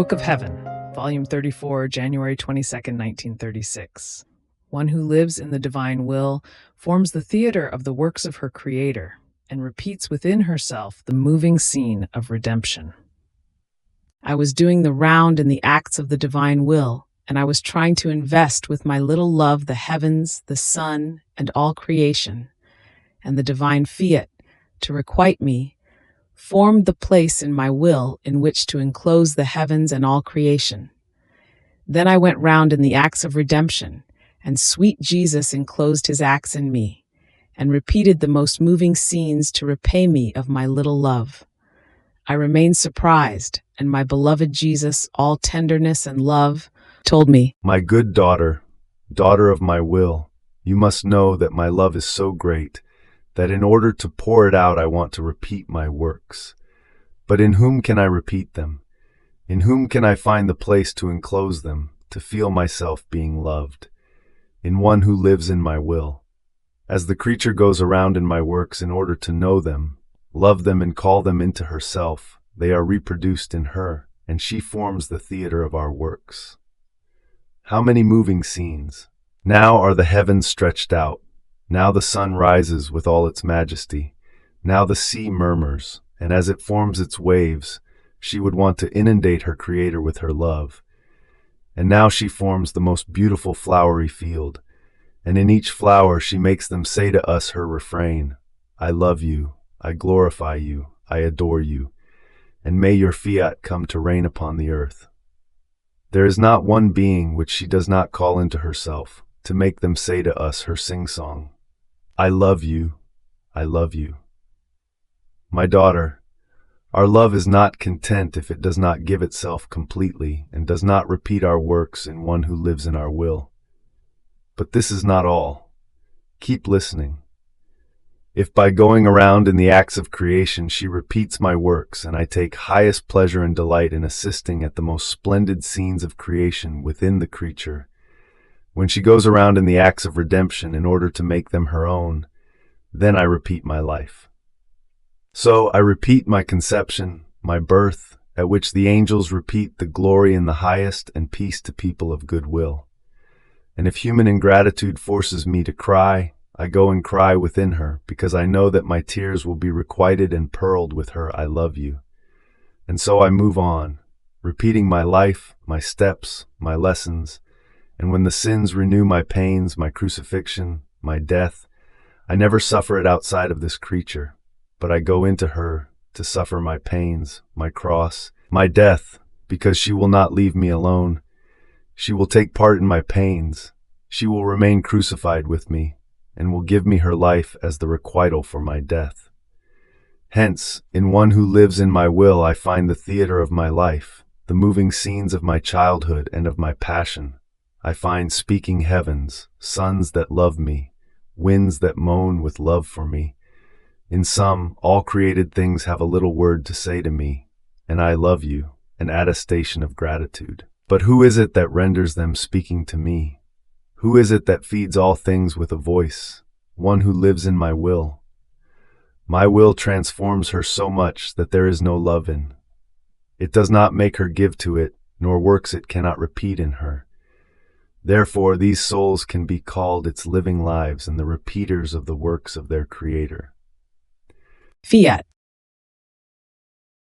Book of Heaven, Volume 34, January 22nd, 1936. One who lives in the divine will forms the theater of the works of her Creator and repeats within herself the moving scene of redemption. I was doing the round in the acts of the divine will, and I was trying to invest with my little love the heavens, the sun, and all creation, and the divine fiat, to requite me, formed the place in my will in which to enclose the heavens and all creation. Then I went round in the acts of redemption, and sweet Jesus enclosed his acts in me, and repeated the most moving scenes to repay me of my little love. I remained surprised, and my beloved Jesus, all tenderness and love, told me, "My good daughter, daughter of my will, you must know that my love is so great that in order to pour it out I want to repeat my works. But in whom can I repeat them? In whom can I find the place to enclose them, to feel myself being loved? In one who lives in my will. As the creature goes around in my works in order to know them, love them and call them into herself, they are reproduced in her, and she forms the theater of our works." How many moving scenes! Now are the heavens stretched out. Now the sun rises with all its majesty. Now the sea murmurs, and as it forms its waves, she would want to inundate her Creator with her love. And now she forms the most beautiful flowery field, and in each flower she makes them say to us her refrain, "I love you, I glorify you, I adore you, and may your fiat come to reign upon the earth." There is not one being which she does not call into herself, to make them say to us her sing-song, "I love you, I love you." My daughter, our love is not content if it does not give itself completely and does not repeat our works in one who lives in our will. But this is not all. Keep listening. If by going around in the acts of creation she repeats my works, and I take highest pleasure and delight in assisting at the most splendid scenes of creation within the creature, when she goes around in the acts of redemption in order to make them her own, then I repeat my life. So I repeat my conception, my birth, at which the angels repeat the glory in the highest and peace to people of good will. And if human ingratitude forces me to cry, I go and cry within her, because I know that my tears will be requited and pearled with her "I love you." And so I move on, repeating my life, my steps, my lessons, and when the sins renew my pains, my crucifixion, my death, I never suffer it outside of this creature, but I go into her to suffer my pains, my cross, my death, because she will not leave me alone. She will take part in my pains. She will remain crucified with me, and will give me her life as the requital for my death. Hence, in one who lives in my will I find the theater of my life, the moving scenes of my childhood and of my passion. I find speaking heavens, suns that love me, winds that moan with love for me. In sum, all created things have a little word to say to me, and "I love you," an attestation of gratitude. But who is it that renders them speaking to me? Who is it that feeds all things with a voice? One who lives in my will. My will transforms her so much that there is no love in. It does not make her give to it, nor works it cannot repeat in her. Therefore, these souls can be called its living lives and the repeaters of the works of their Creator. Fiat.